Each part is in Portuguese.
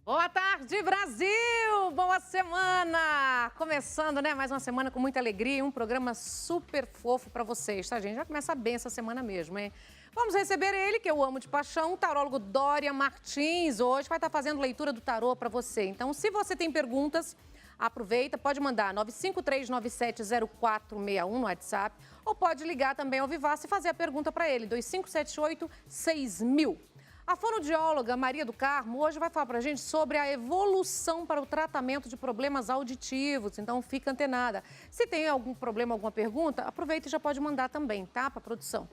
Boa tarde, Brasil! Boa semana! Começando, né? Mais uma semana com muita alegria, um programa super fofo para vocês, tá, gente? Já começa bem essa semana mesmo, hein? Vamos receber ele, que eu amo de paixão, o tarólogo Dória Martins. Hoje vai estar fazendo leitura do tarô para você. Então, se você tem perguntas, aproveita, pode mandar 953970461 no WhatsApp ou pode ligar também ao Vivace e fazer a pergunta para ele, 2578-6000. A fonoaudióloga Maria do Carmo hoje vai falar para a gente sobre a evolução para o tratamento de problemas auditivos, então fica antenada. Se tem algum problema, alguma pergunta, aproveita e já pode mandar também, tá, para a produção.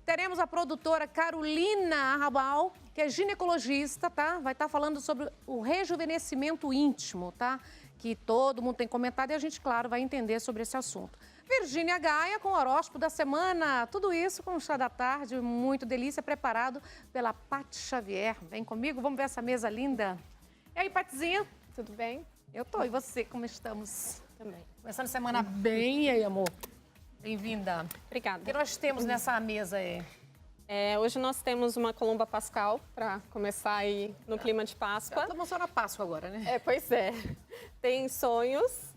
Teremos a produtora Carolina Arrabal, que é ginecologista, tá? Vai estar falando sobre o rejuvenescimento íntimo, tá? Que todo mundo tem comentado e a gente, claro, vai entender sobre esse assunto. Virgínia Gaia com o horóscopo da semana. Tudo isso com o chá da tarde, muito delícia, preparado pela Paty Xavier. Vem comigo, vamos ver essa mesa linda. E aí, Patizinha? Tudo bem? Eu tô, e você, como estamos? Também. Começando a semana bem, e aí, amor? Bem-vinda. Obrigada. O que nós temos nessa mesa aí? Hoje nós temos uma colomba pascal para começar aí no clima de Páscoa. Estamos só na Páscoa agora, né? Pois é. Tem sonhos.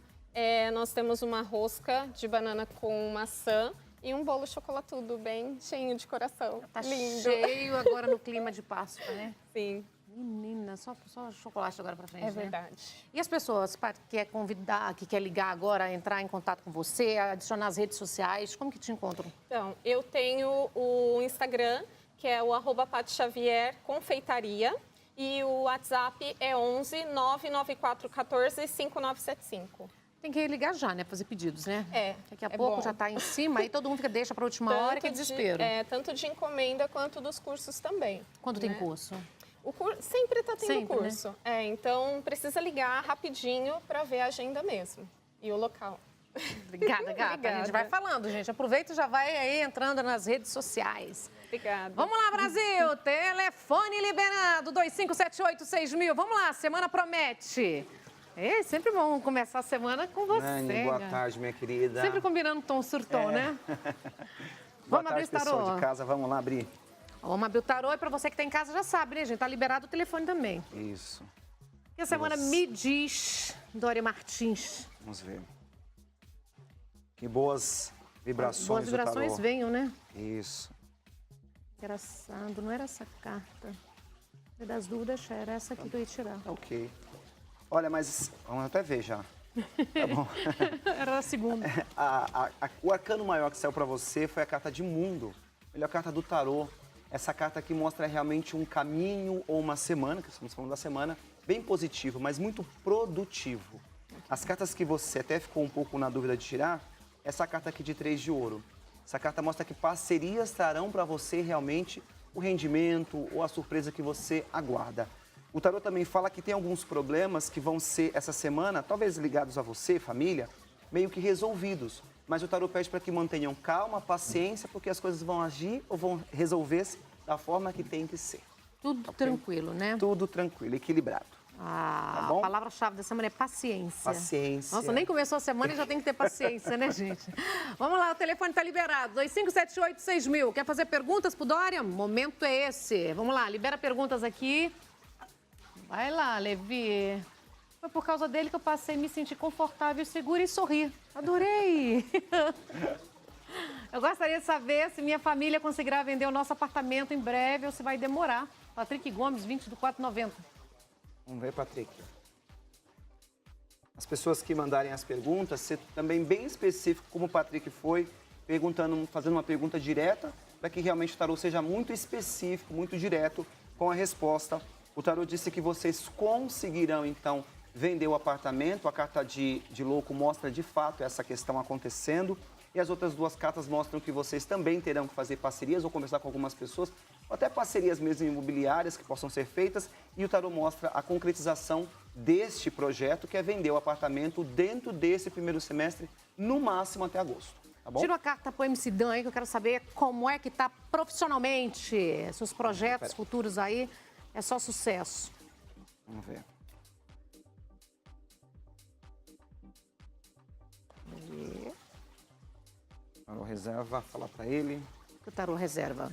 Nós temos uma rosca de banana com maçã e um bolo chocolatudo bem cheinho de coração. Tá lindo. Cheio agora no clima de Páscoa, né? Sim. Menina, só chocolate agora pra frente, É né? verdade. E as pessoas que quer convidar, que quer ligar agora, entrar em contato com você, adicionar as redes sociais, como que te encontram? Então, eu tenho o Instagram, que é o @Paty Xavier Confeitaria. E o WhatsApp é 11 99414 5975. Tem que ligar já, né? Fazer pedidos, né? Daqui a é pouco bom. já tá em cima, aí todo mundo deixa pra última hora, que é desespero. Tanto de encomenda quanto dos cursos também. Quando tem curso? O curso sempre está tendo Sempre, curso. Então precisa ligar rapidinho para ver a agenda mesmo e o local. Obrigada, gata. Obrigada. A gente vai falando, gente. Aproveita e já vai aí entrando nas redes sociais. Obrigada. Vamos lá, Brasil! Telefone liberado, 2578-6000. Vamos lá, semana promete. É sempre bom começar a semana com você. Nani, boa tarde, minha querida. Sempre combinando tom sur tom, né? Boa Vamos tarde, abrir esse tarô? pessoal de casa. Vamos lá abrir. Vamos abrir o tarô e para você que está em casa já sabe, né, gente? Tá liberado o telefone também. Isso. E a semana me diz, Dória Martins. Vamos ver. Que boas vibrações Boas vibrações do tarô. venham, né? Isso. Engraçado, não era essa carta. Das dúvidas, era essa aqui que eu ia tirar. Ok. Olha, mas vamos até ver já. Tá bom. Era a segunda. O arcano maior que saiu para você foi a carta de mundo. Melhor carta do tarô. Essa carta aqui mostra realmente um caminho ou uma semana, que estamos falando da semana, bem positivo, mas muito produtivo. As cartas que você até ficou um pouco na dúvida de tirar, essa carta aqui de 3 de ouro. Essa carta mostra que parcerias trarão para você realmente o rendimento ou a surpresa que você aguarda. O tarô também fala que tem alguns problemas que vão ser, essa semana, talvez ligados a você, família, meio que resolvidos. Mas o tarô pede para que mantenham calma, paciência, porque as coisas vão agir ou vão resolver-se da forma que tem que ser. Tudo tranquilo, né? Tudo tranquilo, equilibrado. A bom? palavra-chave da semana é paciência. Paciência. Nossa, nem começou a semana e já tem que ter paciência, né, gente? Vamos lá, o telefone está liberado. 2578-6000. Quer fazer perguntas pro Dória? Momento é esse. Vamos lá, libera perguntas aqui. Vai lá, Levi. Foi por causa dele que eu passei a me sentir confortável, segura e sorrir. Adorei! Eu gostaria de saber se minha família conseguirá vender o nosso apartamento em breve ou se vai demorar. Patrick Gomes, 20 do 490. Vamos ver, Patrick. As pessoas que mandarem as perguntas, ser também bem específico, como o Patrick foi, fazendo uma pergunta direta, para que realmente o tarô seja muito específico, muito direto com a resposta. O tarô disse que vocês conseguirão, então, vender o apartamento. A carta de louco mostra, de fato, essa questão acontecendo. E as outras duas cartas mostram que vocês também terão que fazer parcerias ou conversar com algumas pessoas, ou até parcerias mesmo imobiliárias que possam ser feitas. E o tarô mostra a concretização deste projeto, que é vender o apartamento dentro desse primeiro semestre, no máximo até agosto. Tá bom? Tira uma carta pro MC Dan aí, que eu quero saber como é que tá profissionalmente, seus projetos futuros aí. é só sucesso? Vamos ver. Tarô reserva, fala para ele. O tarô reserva.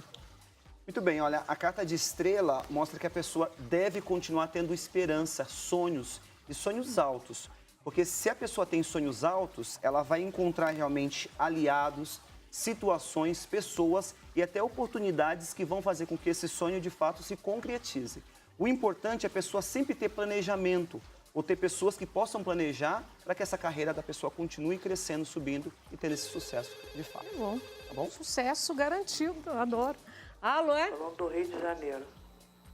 Muito bem, olha, a carta de estrela mostra que a pessoa deve continuar tendo esperança, sonhos e sonhos altos. Porque se a pessoa tem sonhos altos, ela vai encontrar realmente aliados, situações, pessoas e até oportunidades que vão fazer com que esse sonho de fato se concretize. O importante é a pessoa sempre ter planejamento, ou ter pessoas que possam planejar para que essa carreira da pessoa continue crescendo, subindo e tendo esse sucesso de fato. Tá bom. Tá bom? Sucesso garantido, eu adoro. Alô, é? Falando do Rio de Janeiro.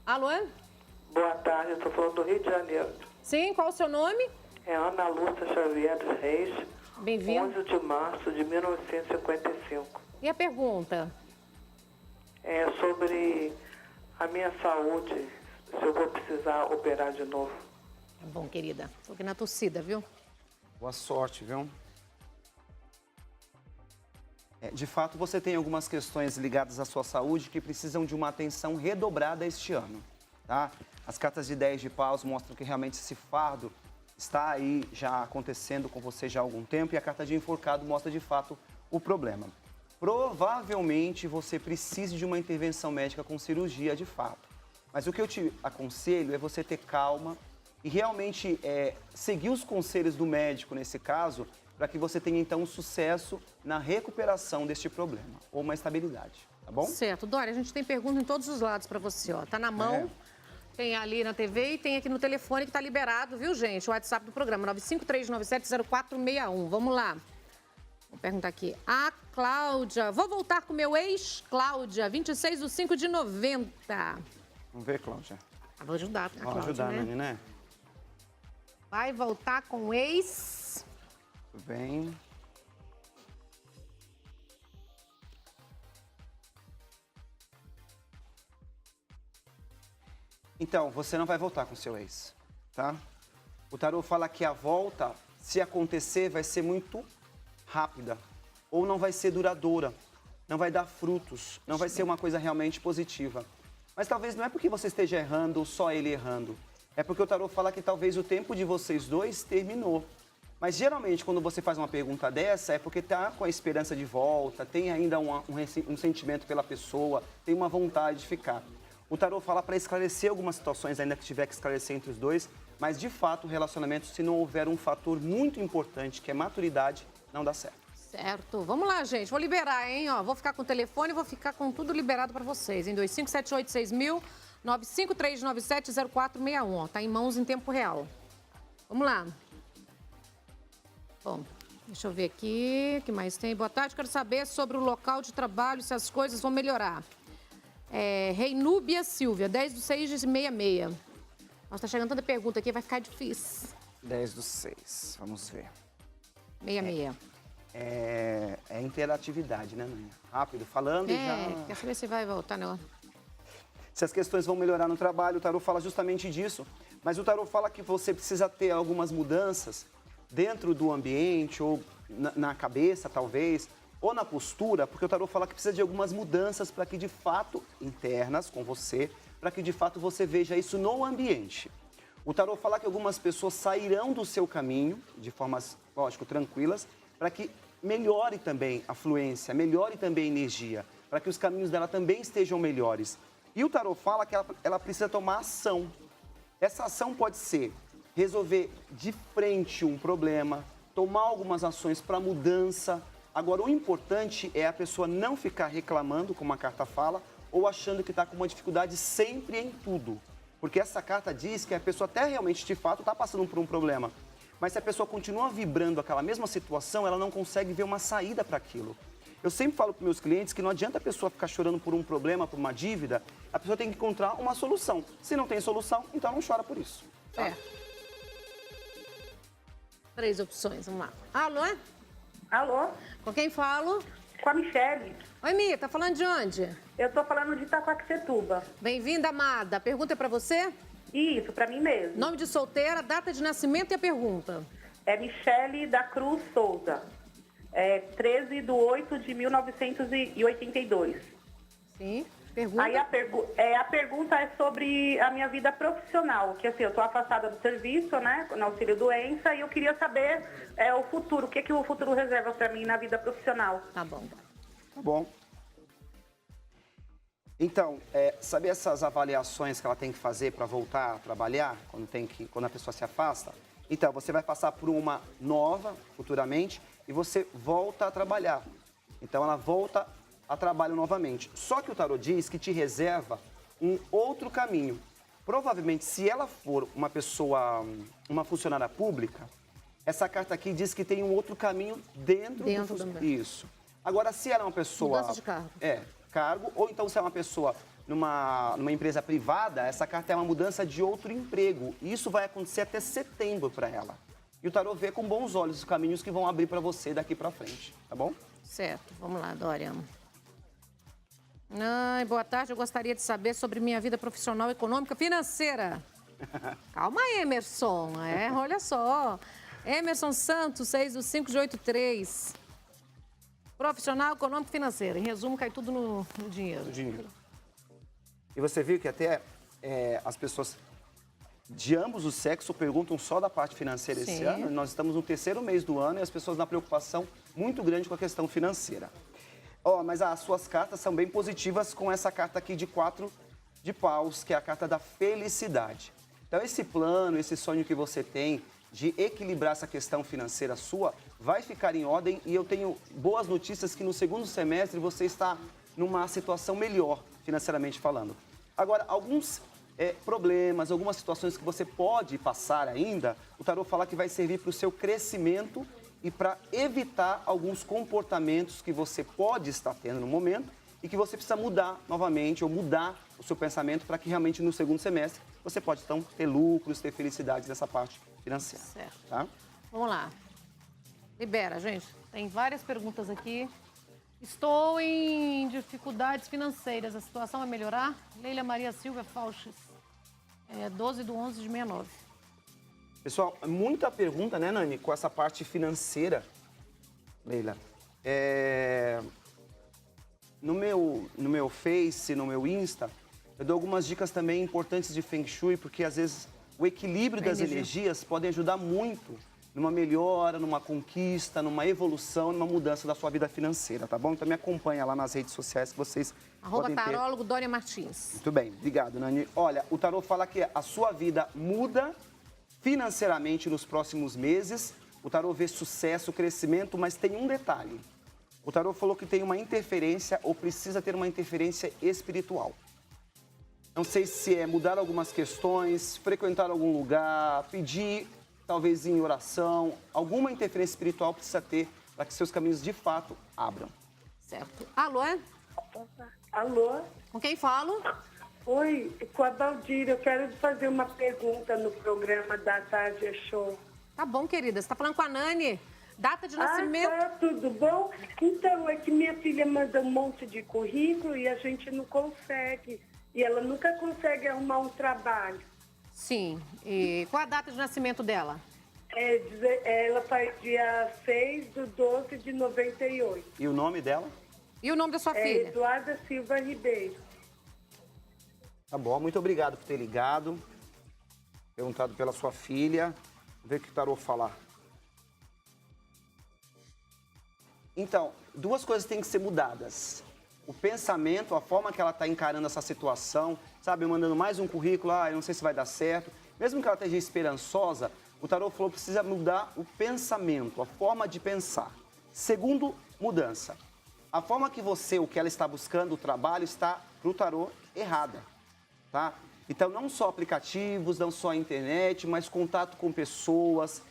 Alô, é? Boa tarde, eu estou falando do Rio de Janeiro. Sim, qual o seu nome? É Ana Lúcia Xavier dos Reis, Bem-vindo. 11 de março de 1955. E a pergunta? É sobre a minha saúde, se eu vou precisar operar de novo. Tá bom, querida. Tô aqui na torcida, viu? Boa sorte, viu? De fato, você tem algumas questões ligadas à sua saúde que precisam de uma atenção redobrada este ano, tá? As cartas de 10 de paus mostram que realmente esse fardo está aí já acontecendo com você já há algum tempo e a carta de enforcado mostra de fato o problema. Provavelmente você precise de uma intervenção médica com cirurgia de fato. Mas o que eu te aconselho é você ter calma e realmente seguir os conselhos do médico nesse caso, para que você tenha então um sucesso na recuperação deste problema, ou uma estabilidade, tá bom? Certo. Dória, a gente tem pergunta em todos os lados para você, ó. Tá na mão, tem ali na TV e tem aqui no telefone que tá liberado, viu, gente? O WhatsApp do programa, 953970461. Vamos lá. Vou perguntar aqui. A Cláudia, vou voltar com meu ex, Cláudia, 26/5/90. Vamos ver, Cláudia. Vou ajudar a Cláudia, Vamos ajudar, né? Nani, né? Vai voltar com o ex... Tudo bem. Então, você não vai voltar com seu ex, tá? O tarô fala que a volta, se acontecer, vai ser muito rápida. Ou não vai ser duradoura. Não vai dar frutos. Não vai ser uma coisa realmente positiva. Mas talvez não é porque você esteja errando ou só ele errando. É porque o tarô fala que talvez o tempo de vocês dois terminou. Mas geralmente quando você faz uma pergunta dessa é porque tá com a esperança de volta, tem ainda um sentimento pela pessoa, tem uma vontade de ficar. O tarô fala para esclarecer algumas situações ainda que tiver que esclarecer entre os dois, mas de fato o relacionamento, se não houver um fator muito importante que é maturidade, não dá certo. Certo. Vamos lá, gente. Vou liberar, hein? Ó, vou ficar com o telefone e vou ficar com tudo liberado para vocês. Em 25786000, 953970461. Ó, tá em mãos em tempo real. Vamos lá. Bom, deixa eu ver aqui. O que mais tem? Boa tarde. Quero saber sobre o local de trabalho, se as coisas vão melhorar. Reinúbia Silvia, 10/6/66. Nossa, tá chegando tanta pergunta aqui, vai ficar difícil. 10/6, vamos ver. 66. É interatividade, né, Nani? Rápido, falando e já... Quer saber se vai voltar, não? Se as questões vão melhorar no trabalho, o tarô fala justamente disso. Mas o tarô fala que você precisa ter algumas mudanças dentro do ambiente, ou na cabeça, talvez, ou na postura, porque o tarô fala que precisa de algumas mudanças para que, de fato, internas com você, para que, de fato, você veja isso no ambiente. O tarô fala que algumas pessoas sairão do seu caminho, de formas, lógico, tranquilas, para que melhore também a fluência, melhore também a energia, para que os caminhos dela também estejam melhores. E o tarô fala que ela precisa tomar ação. Essa ação pode ser resolver de frente um problema, tomar algumas ações para mudança. Agora, o importante é a pessoa não ficar reclamando, como a carta fala, ou achando que está com uma dificuldade sempre em tudo. Porque essa carta diz que a pessoa até realmente, de fato, está passando por um problema. Mas se a pessoa continua vibrando aquela mesma situação, ela não consegue ver uma saída para aquilo. Eu sempre falo para meus clientes que não adianta a pessoa ficar chorando por um problema, por uma dívida, a pessoa tem que encontrar uma solução. Se não tem solução, então não chora por isso. Tá? 3 opções, vamos lá. Alô? Alô? Com quem falo? Com a Michele. Oi, Mia, tá falando de onde? Eu tô falando de Itaquaquecetuba. Bem-vinda, amada. A pergunta é pra você? Isso, pra mim mesmo. Nome de solteira, data de nascimento e a pergunta. É Michele da Cruz Souza. 13/8/1982. Sim. Pergunta? Aí a pergunta é sobre a minha vida profissional, que assim, eu estou afastada do serviço, né, no auxílio doença, e eu queria saber o futuro, o que, que o futuro reserva para mim na vida profissional. Tá bom. Tá bom. Então, sabe essas avaliações que ela tem que fazer para voltar a trabalhar, quando a pessoa se afasta? Então, você vai passar por uma nova, futuramente, e você volta a trabalhar. Então, ela volta a trabalho novamente. Só que o tarô diz que te reserva um outro caminho. Provavelmente, se ela for uma pessoa, uma funcionária pública, essa carta aqui diz que tem um outro caminho dentro do... Isso. Agora, se ela é uma pessoa... Mudança de cargo. Cargo, ou então se é uma pessoa numa empresa privada, essa carta é uma mudança de outro emprego. E isso vai acontecer até setembro para ela. E o tarô vê com bons olhos os caminhos que vão abrir para você daqui para frente, tá bom? Certo. Vamos lá, Dória. Ai, boa tarde. Eu gostaria de saber sobre minha vida profissional, econômica, financeira. Calma aí, Emerson. Olha só. Emerson Santos, 6/5/83. Profissional, econômico, financeiro. Em resumo, cai tudo no dinheiro. No dinheiro. E você viu que até as pessoas de ambos os sexos perguntam só da parte financeira esse ano. Nós estamos no 3º mês do ano e as pessoas na preocupação muito grande com a questão financeira. Mas as suas cartas são bem positivas com essa carta aqui de 4 de paus, que é a carta da felicidade. Então, esse plano, esse sonho que você tem de equilibrar essa questão financeira sua, vai ficar em ordem e eu tenho boas notícias que no 2º semestre você está numa situação melhor, financeiramente falando. Agora, alguns problemas, algumas situações que você pode passar ainda, o tarô fala que vai servir para o seu crescimento e para evitar alguns comportamentos que você pode estar tendo no momento e que você precisa mudar novamente ou mudar o seu pensamento para que realmente no 2º semestre você pode então ter lucros, ter felicidades nessa parte financeira. Certo. Tá? Vamos lá. Libera, gente. Tem várias perguntas aqui. Estou em dificuldades financeiras. A situação vai melhorar? Leila Maria Silva Fauches. 12/11/69. Pessoal, muita pergunta, né, Nani, com essa parte financeira, Leila. No meu Face, no meu Insta, eu dou algumas dicas também importantes de Feng Shui, porque às vezes o equilíbrio das energias podem ajudar muito numa melhora, numa conquista, numa evolução, numa mudança da sua vida financeira, tá bom? Então me acompanha lá nas redes sociais que vocês podem ter. @tarólogo Dória Martins. Muito bem, obrigado, Nani. Olha, o tarô fala que a sua vida muda financeiramente nos próximos meses. O tarô vê sucesso, crescimento, mas tem um detalhe. O tarô falou que tem uma interferência ou precisa ter uma interferência espiritual. Não sei se é mudar algumas questões, frequentar algum lugar, pedir, talvez em oração. Alguma interferência espiritual precisa ter para que seus caminhos de fato abram. Certo. Alô? Alô? Com quem falo? Oi, com a Valdira. Eu quero fazer uma pergunta no programa da Tarde Show. Tá bom, querida. Você tá falando com a Nani. Data de nascimento. Tá, tudo bom? Então, é que minha filha manda um monte de currículo e a gente não consegue. E ela nunca consegue arrumar um trabalho. Sim. E qual a data de nascimento dela? Ela faz dia 6/12/98. E o nome dela? E o nome da sua filha? Eduarda Silva Ribeiro. Tá bom, muito obrigado por ter ligado, perguntado pela sua filha. Vamos ver o que o tarô falar. Então, duas coisas têm que ser mudadas. O pensamento, a forma que ela está encarando essa situação, sabe, mandando mais um currículo, eu não sei se vai dar certo. Mesmo que ela esteja esperançosa, o tarô falou que precisa mudar o pensamento, a forma de pensar. Segundo, mudança. A forma que o que ela está buscando, o trabalho, está para o tarô errada, tá? Então, não só aplicativos, não só a internet, mas contato com pessoas,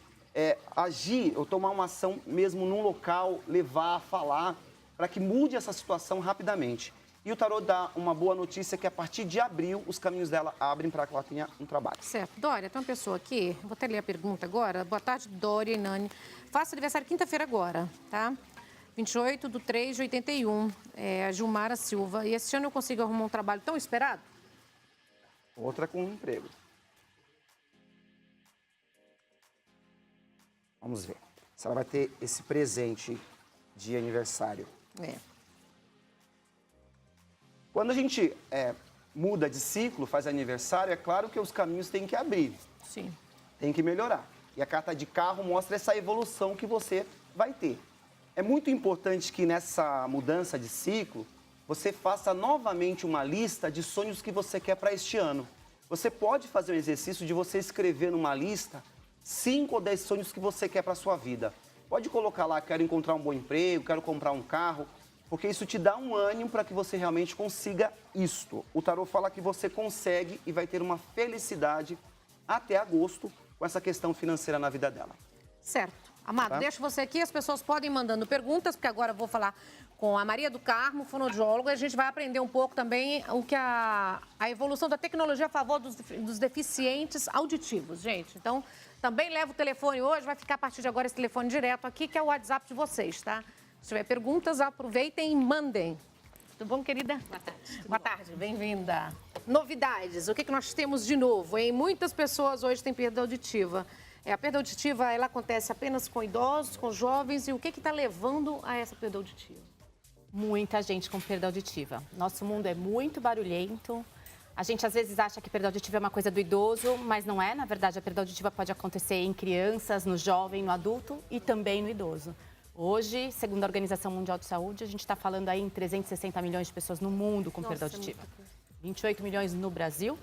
agir ou tomar uma ação mesmo num local, levar, falar, para que mude essa situação rapidamente. E o tarô dá uma boa notícia que a partir de abril, os caminhos dela abrem para que ela tenha um trabalho. Certo. Dória, tem uma pessoa aqui, vou até ler a pergunta agora. Boa tarde, Dória e Nani. Faço aniversário quinta-feira agora, tá? 28/3/81, a Gilmara Silva. E esse ano eu consigo arrumar um trabalho tão esperado? Outra com um emprego. Vamos ver se ela vai ter esse presente de aniversário. Quando a gente muda de ciclo, faz aniversário, é claro que os caminhos têm que abrir. Sim. Tem que melhorar. E a carta de carro mostra essa evolução que você vai ter. É muito importante que nessa mudança de ciclo, você faça novamente uma lista de sonhos que você quer para este ano. Você pode fazer o exercício de você escrever numa lista 5 ou 10 sonhos que você quer para a sua vida. Pode colocar lá, quero encontrar um bom emprego, quero comprar um carro, porque isso te dá um ânimo para que você realmente consiga isto. O tarô fala que você consegue e vai ter uma felicidade até agosto com essa questão financeira na vida dela. Certo. Amado, Tá? deixo você aqui, as pessoas podem ir mandando perguntas, porque agora eu vou falar com a Maria do Carmo, fonoaudióloga, e a gente vai aprender um pouco também o que a evolução da tecnologia a favor dos deficientes auditivos, gente. Então, também leva o telefone hoje, vai ficar a partir de agora esse telefone direto aqui, que é o WhatsApp de vocês, tá? Se tiver perguntas, aproveitem e mandem. Tudo bom, querida? Boa tarde. Boa tarde, bem-vinda. Novidades, o que nós temos de novo, hein? Muitas pessoas hoje têm perda auditiva. A perda auditiva, ela acontece apenas com idosos, com jovens, e o que está levando a essa perda auditiva? Muita gente com perda auditiva. Nosso mundo é muito barulhento. A gente às vezes acha que perda auditiva é uma coisa do idoso, mas não é. Na verdade, a perda auditiva pode acontecer em crianças, no jovem, no adulto e também no idoso. Hoje, segundo a Organização Mundial de Saúde, a gente está falando aí em 360 milhões de pessoas no mundo com perda auditiva. 28 milhões no Brasil.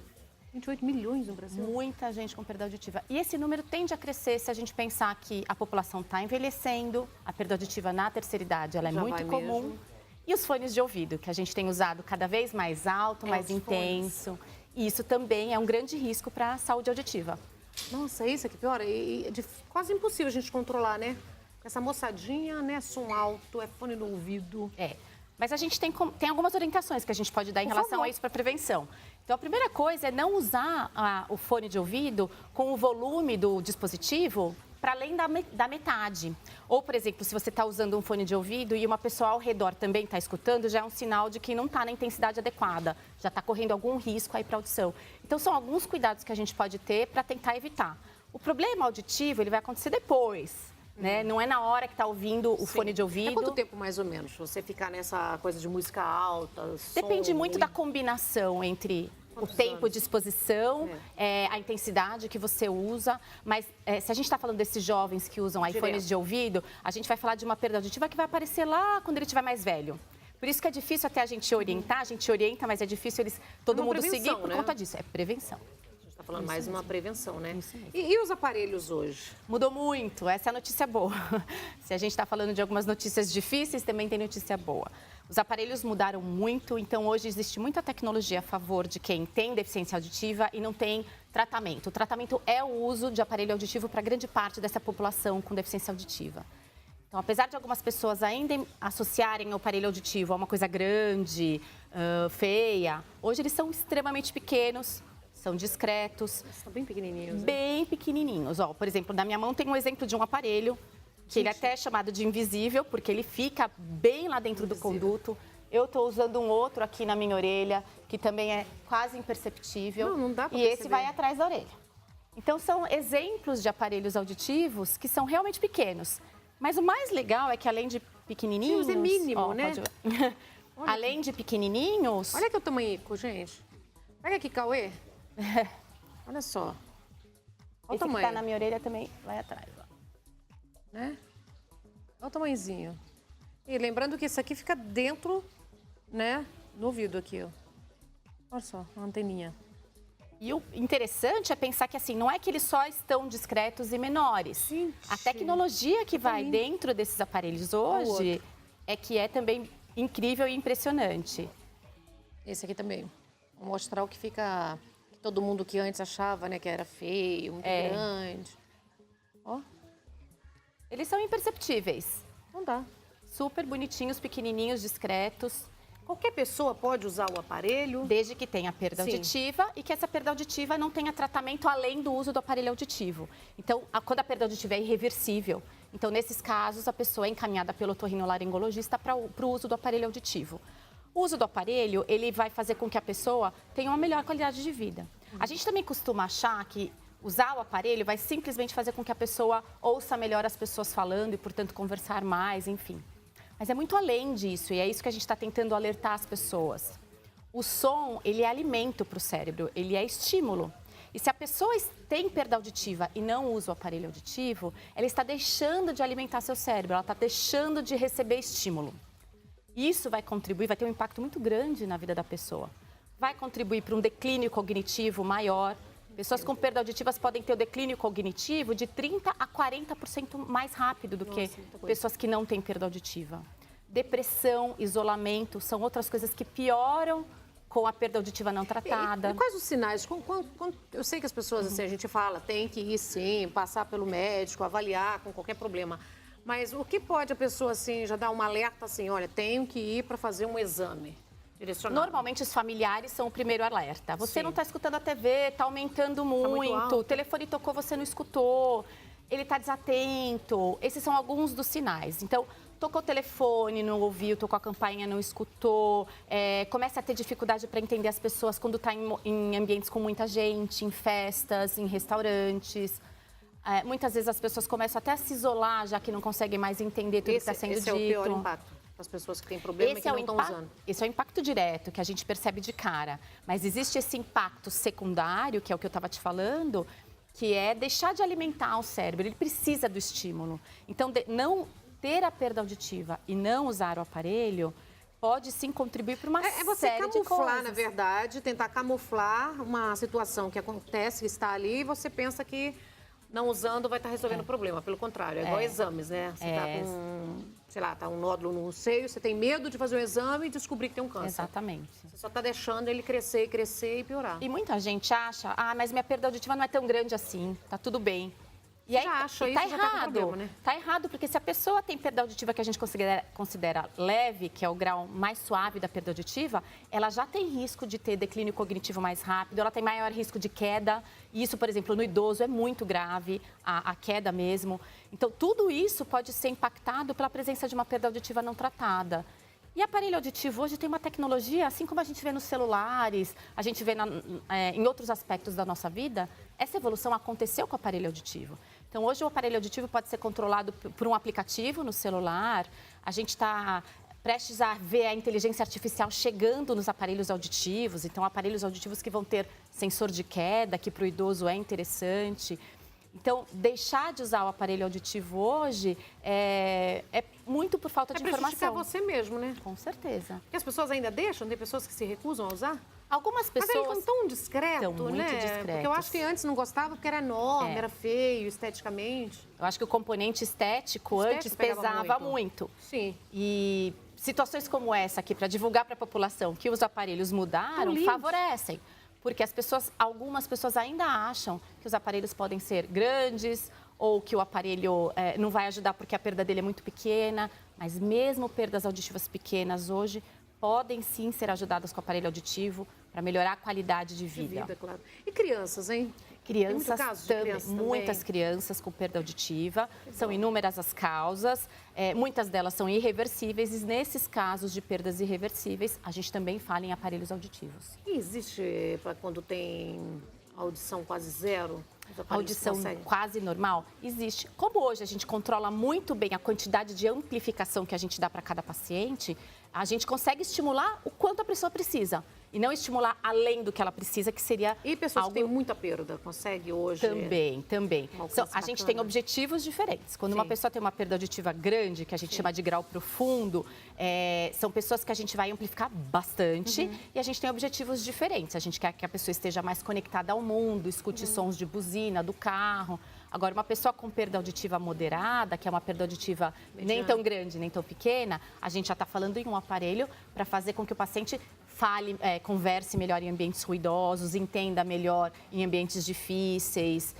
28 milhões no Brasil? Muita gente com perda auditiva. E esse número tende a crescer se a gente pensar que a população está envelhecendo, a perda auditiva na terceira idade ela é Já muito vai comum. mesmo. E os fones de ouvido, que a gente tem usado cada vez mais alto, mais os intenso. E isso também é um grande risco para a saúde auditiva. Nossa, isso aqui pior. E quase impossível a gente controlar, né? Essa moçadinha, né? Som alto, é fone no ouvido. É. Mas a gente tem algumas orientações que a gente pode dar em relação a isso para prevenção. Então, a primeira coisa é não usar o fone de ouvido com o volume do dispositivo para além da metade. Ou, por exemplo, se você está usando um fone de ouvido e uma pessoa ao redor também está escutando, já é um sinal de que não está na intensidade adequada, já está correndo algum risco aí para a audição. Então, são alguns cuidados que a gente pode ter para tentar evitar. O problema auditivo, ele vai acontecer depois. Né? Não é na hora que está ouvindo o fone de ouvido. É quanto tempo, mais ou menos, você ficar nessa coisa de música alta, som, Depende muito da combinação entre o tempo de exposição, a intensidade que você usa. Mas se a gente está falando desses jovens que usam iPhones de ouvido, a gente vai falar de uma perda auditiva que vai aparecer lá quando ele estiver mais velho. Por isso que é difícil até a gente orientar, a gente orienta, mas é difícil todo mundo seguir por conta disso. É prevenção. Está falando mais uma prevenção, né? Isso mesmo. E os aparelhos hoje? Mudou muito, essa é a notícia boa. Se a gente está falando de algumas notícias difíceis, também tem notícia boa. Os aparelhos mudaram muito, então hoje existe muita tecnologia a favor de quem tem deficiência auditiva e não tem tratamento. O tratamento é o uso de aparelho auditivo para grande parte dessa população com deficiência auditiva. Então, apesar de algumas pessoas ainda associarem o aparelho auditivo a uma coisa grande, feia, hoje eles são extremamente pequenos, são discretos. São bem pequenininhos. Né? Bem pequenininhos. Ó, por exemplo, na minha mão tem um exemplo de um aparelho que ele até é chamado de invisível, porque ele fica bem lá dentro do conduto. Eu estou usando um outro aqui na minha orelha, que também é quase imperceptível. Não dá pra E perceber. esse vai atrás da orelha. Então, são exemplos de aparelhos auditivos que são realmente pequenos. Mas o mais legal é que, além de pequenininhos... Sim, é mínimo, ó, né? pode ver. Além de pequenininhos... Olha aqui o tamanhico, gente. Pega aqui, Cauê. Olha só. Olha o Esse que tamanho. tá na minha orelha também vai atrás, ó. Né? Olha o tamanhozinho. E lembrando que isso aqui fica dentro, né, do ouvido aqui, ó. Olha só, uma anteninha. E o interessante é pensar que, assim, não é que eles só estão discretos e menores. Gente, a tecnologia que vai lindo. dentro desses aparelhos Olha o hoje é que é também incrível e impressionante. Esse aqui também. Vou mostrar o que fica... Que todo mundo que antes achava, né, que era feio, muito grande. Ó, Eles são imperceptíveis. não dá. Super bonitinhos, pequenininhos, discretos. Qualquer pessoa pode usar o aparelho. Desde que tenha perda Sim. auditiva e que essa perda auditiva não tenha tratamento além do uso do aparelho auditivo. Então, quando a perda auditiva é irreversível, então, nesses casos, a pessoa é encaminhada pelo otorrinolaringologista para o uso do aparelho auditivo. O uso do aparelho, ele vai fazer com que a pessoa tenha uma melhor qualidade de vida. A gente também costuma achar que usar o aparelho vai simplesmente fazer com que a pessoa ouça melhor as pessoas falando e, portanto, conversar mais, enfim. Mas é muito além disso e é isso que a gente está tentando alertar as pessoas. O som, ele é alimento para o cérebro, ele é estímulo. E se a pessoa tem perda auditiva e não usa o aparelho auditivo, ela está deixando de alimentar seu cérebro, ela está deixando de receber estímulo. Isso vai contribuir, vai ter um impacto muito grande na vida da pessoa. Vai contribuir para um declínio cognitivo maior. Pessoas com perda auditivas podem ter o declínio cognitivo de 30% a 40% mais rápido do que pessoas que não têm perda auditiva. Depressão, isolamento, são outras coisas que pioram com a perda auditiva não tratada. E quais os sinais? Eu sei que as pessoas, assim, a gente fala, tem que ir sim, passar pelo médico, avaliar com qualquer problema. Mas o que pode a pessoa, assim, já dar um alerta, assim, olha, tenho que ir para fazer um exame direcionado? Normalmente os familiares são o primeiro alerta. Você não está escutando a TV, está aumentando muito, o telefone tocou, você não escutou, ele está desatento. Esses são alguns dos sinais. Então, tocou o telefone, não ouviu, tocou a campainha, não escutou, começa a ter dificuldade para entender as pessoas quando está em ambientes com muita gente, em festas, em restaurantes. Muitas vezes as pessoas começam até a se isolar, já que não conseguem mais entender tudo que está sendo dito. Esse é o pior impacto para as pessoas que têm problema e que não estão usando. Esse é o impacto direto, que a gente percebe de cara. Mas existe esse impacto secundário, que é o que eu estava te falando, que é deixar de alimentar o cérebro. Ele precisa do estímulo. Então, não ter a perda auditiva e não usar o aparelho pode sim contribuir para uma série de coisas. É você camuflar, na verdade, tentar camuflar uma situação que acontece, que está ali, e você pensa que não usando vai estar resolvendo o problema. Pelo contrário, é igual exames, né? Você está com, sei lá, tá um nódulo no seio, você tem medo de fazer o exame e descobrir que tem um câncer. Exatamente. Você só está deixando ele crescer, crescer e piorar. E muita gente acha, mas minha perda auditiva não é tão grande assim, tá tudo bem. E aí, tá errado, né? Tá errado, porque se a pessoa tem perda auditiva que a gente considera leve, que é o grau mais suave da perda auditiva, ela já tem risco de ter declínio cognitivo mais rápido, ela tem maior risco de queda. E isso, por exemplo, no idoso é muito grave, a queda mesmo. Então, tudo isso pode ser impactado pela presença de uma perda auditiva não tratada. E aparelho auditivo hoje tem uma tecnologia, assim como a gente vê nos celulares, a gente vê em outros aspectos da nossa vida, essa evolução aconteceu com o aparelho auditivo. Então, hoje o aparelho auditivo pode ser controlado por um aplicativo no celular, a gente está prestes a ver a inteligência artificial chegando nos aparelhos auditivos, então aparelhos auditivos que vão ter sensor de queda, que para o idoso é interessante. Então, deixar de usar o aparelho auditivo hoje é muito por falta de informação. É prejudicar você mesmo, né? Com certeza. Porque as pessoas ainda deixam? Tem pessoas que se recusam a usar? Algumas pessoas... Mas eles estão tão discreto, muito né? discretos. Porque eu acho que antes não gostava porque era enorme, era feio, esteticamente. Eu acho que o componente estético antes pesava muito. Sim. E situações como essa aqui, para divulgar para a população que os aparelhos mudaram, favorecem. Porque algumas pessoas ainda acham que os aparelhos podem ser grandes ou que o aparelho não vai ajudar porque a perda dele é muito pequena. Mas mesmo perdas auditivas pequenas hoje podem sim ser ajudadas com o aparelho auditivo para melhorar a qualidade de vida. Claro. E crianças, hein? Crianças também, muitas crianças com perda auditiva, são inúmeras as causas, muitas delas são irreversíveis e nesses casos de perdas irreversíveis, a gente também fala em aparelhos auditivos. E existe para quando tem audição quase zero? Audição quase normal? Existe. Como hoje a gente controla muito bem a quantidade de amplificação que a gente dá para cada paciente, a gente consegue estimular o quanto a pessoa precisa. E não estimular além do que ela precisa, que seria E pessoas que têm muita perda, consegue hoje? Também. A gente tem objetivos diferentes. Quando uma pessoa tem uma perda auditiva grande, que a gente chama de grau profundo, são pessoas que a gente vai amplificar bastante e a gente tem objetivos diferentes. A gente quer que a pessoa esteja mais conectada ao mundo, escute sons de buzina do carro. Agora, uma pessoa com perda auditiva moderada, que é uma perda auditiva nem tão grande, nem tão pequena, a gente já está falando em um aparelho para fazer com que o paciente converse melhor em ambientes ruidosos, entenda melhor em ambientes difíceis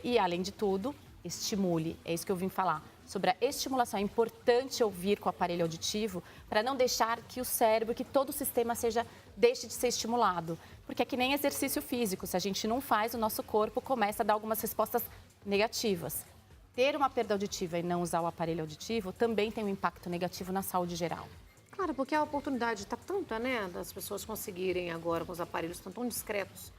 e, além de tudo, estimule. É isso que eu vim falar. Sobre a estimulação, é importante ouvir com o aparelho auditivo para não deixar que o cérebro, que todo o sistema deixe de ser estimulado. Porque é que nem exercício físico, se a gente não faz, o nosso corpo começa a dar algumas respostas negativas. Ter uma perda auditiva e não usar o aparelho auditivo também tem um impacto negativo na saúde geral. Claro, porque a oportunidade está tanta, né, das pessoas conseguirem agora com os aparelhos tão discretos.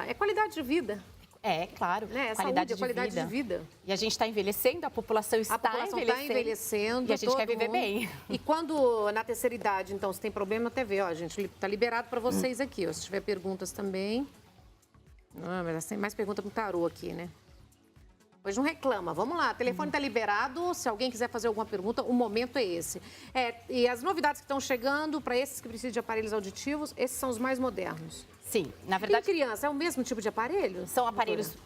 É qualidade de vida. É, claro. Né? Saúde, qualidade de vida. E a gente está envelhecendo, a população está envelhecendo. E a gente quer viver bem. E quando, na terceira idade, então, se tem problema, até ver, ó, gente, está liberado para vocês aqui, ó. Se tiver perguntas também. Mas tem mais pergunta pro tarô aqui, né? Pois não reclama. Vamos lá, o telefone está liberado. Se alguém quiser fazer alguma pergunta, o momento é esse. E as novidades que estão chegando para esses que precisam de aparelhos auditivos, esses são os mais modernos. Sim, na verdade... E criança, é o mesmo tipo de aparelho? São aparelhos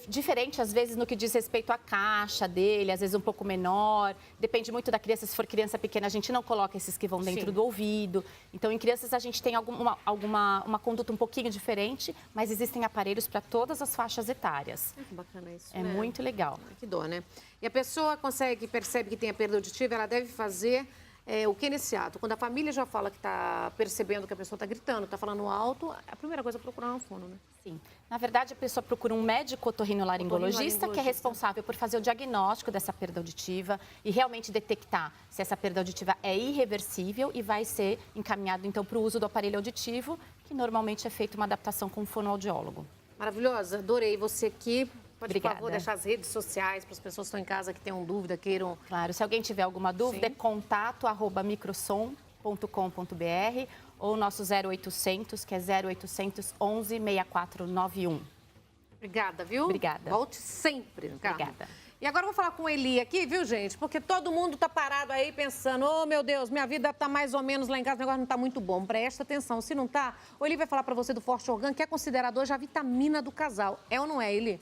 diferentes, às vezes, no que diz respeito à caixa dele, às vezes um pouco menor. Depende muito da criança. Se for criança pequena, a gente não coloca esses que vão dentro do ouvido. Então, em crianças, a gente tem uma conduta um pouquinho diferente, mas existem aparelhos para todas as faixas etárias. Que bacana isso, É né? muito legal. Que dó, né? E a pessoa percebe que tem a perda auditiva, ela deve fazer... o que nesse ato? Quando a família já fala que está percebendo que a pessoa está gritando, está falando alto, a primeira coisa é procurar um fono, né? Sim. Na verdade, a pessoa procura um médico otorrinolaringologista, que é responsável por fazer o diagnóstico dessa perda auditiva e realmente detectar se essa perda auditiva é irreversível e vai ser encaminhado, então, para o uso do aparelho auditivo, que normalmente é feita uma adaptação com um fonoaudiólogo. Maravilhosa, adorei você aqui. Pode, Obrigada. por favor, deixar as redes sociais para as pessoas que estão em casa, que tenham dúvida, queiram... Claro, se alguém tiver alguma dúvida, Sim. é contato@microsom.com.br ou nosso 0800, que é 0800 11 6491. Obrigada, viu? Obrigada. Volte sempre, Carla. Obrigada. E agora eu vou falar com o Eli aqui, viu, gente? Porque todo mundo tá parado aí pensando, oh, meu Deus, minha vida tá mais ou menos lá em casa, o negócio não tá muito bom. Presta atenção, se não tá, o Eli vai falar para você do Forte Organ, que é considerado hoje a vitamina do casal. É ou não é, Eli?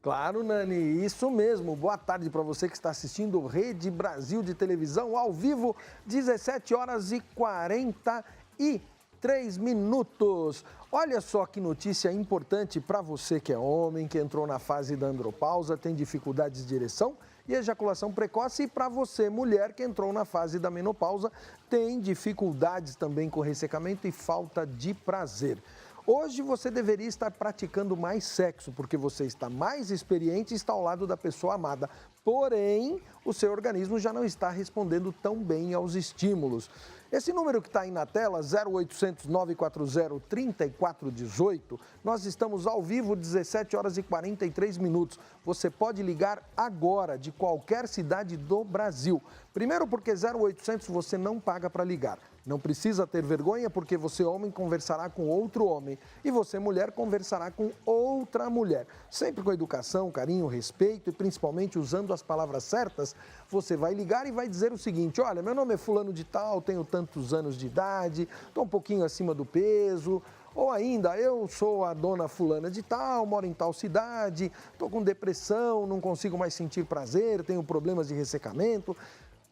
Claro, Nani, isso mesmo. Boa tarde para você que está assistindo Rede Brasil de televisão ao vivo, 17 horas e 43 minutos. Olha só que notícia importante para você que é homem, que entrou na fase da andropausa, tem dificuldades de ereção e ejaculação precoce, e para você, mulher, que entrou na fase da menopausa, tem dificuldades também com ressecamento e falta de prazer. Hoje você deveria estar praticando mais sexo, porque você está mais experiente e está ao lado da pessoa amada. Porém, o seu organismo já não está respondendo tão bem aos estímulos. Esse número que está aí na tela, 0800 940 3418, nós estamos ao vivo, 17 horas e 43 minutos. Você pode ligar agora, de qualquer cidade do Brasil. Primeiro porque 0800 você não paga para ligar. Não precisa ter vergonha, porque você, homem, conversará com outro homem e você, mulher, conversará com outra mulher. Sempre com educação, carinho, respeito e principalmente usando as palavras certas. Você vai ligar e vai dizer o seguinte: olha, meu nome é fulano de tal, tenho tantos anos de idade, estou um pouquinho acima do peso. Ou ainda, eu sou a dona fulana de tal, moro em tal cidade, estou com depressão, não consigo mais sentir prazer, tenho problemas de ressecamento.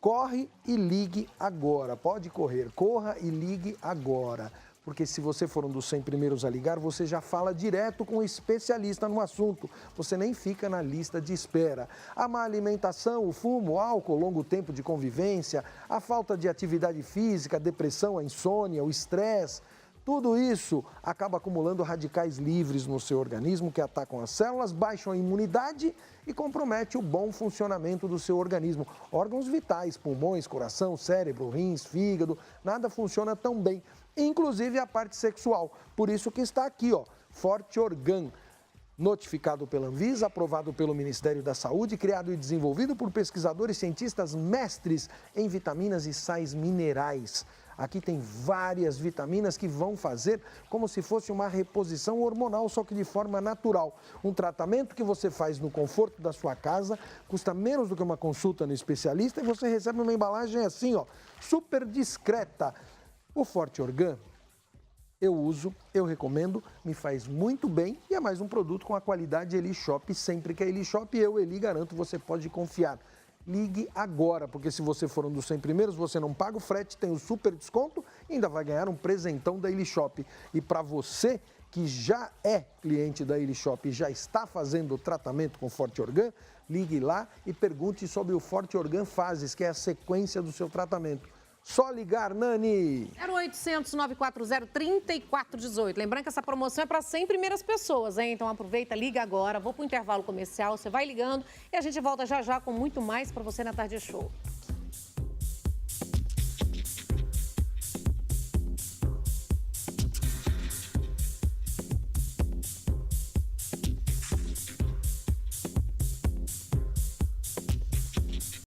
Corre e ligue agora, pode correr, corra e ligue agora. Porque se você for um dos 100 primeiros a ligar, você já fala direto com um especialista no assunto. Você nem fica na lista de espera. A má alimentação, o fumo, o álcool, longo tempo de convivência, a falta de atividade física, a depressão, a insônia, o estresse... Tudo isso acaba acumulando radicais livres no seu organismo que atacam as células, baixam a imunidade e compromete o bom funcionamento do seu organismo. Órgãos vitais, pulmões, coração, cérebro, rins, fígado, nada funciona tão bem, inclusive a parte sexual. Por isso que está aqui, ó, Forte Organ. Notificado pela Anvisa, aprovado pelo Ministério da Saúde, criado e desenvolvido por pesquisadores e cientistas mestres em vitaminas e sais minerais. Aqui tem várias vitaminas que vão fazer como se fosse uma reposição hormonal, só que de forma natural. Um tratamento que você faz no conforto da sua casa, custa menos do que uma consulta no especialista e você recebe uma embalagem assim, ó, super discreta. O Forte Organ, eu uso, eu recomendo, me faz muito bem e é mais um produto com a qualidade Eli Shop. Sempre que é Eli Shop, eu, Eli, garanto, você pode confiar. Ligue agora, porque se você for um dos 100 primeiros, você não paga o frete, tem o super desconto e ainda vai ganhar um presentão da Eli Shop. E para você que já é cliente da Eli Shop e já está fazendo o tratamento com Forte Organ, ligue lá e pergunte sobre o Forte Organ Fases, que é a sequência do seu tratamento. Só ligar, Nani! 0800 940 3418. Lembrando que essa promoção é para 100 primeiras pessoas, hein? Então aproveita, liga agora. Vou para o intervalo comercial, você vai ligando e a gente volta já já com muito mais para você na Tarde Show.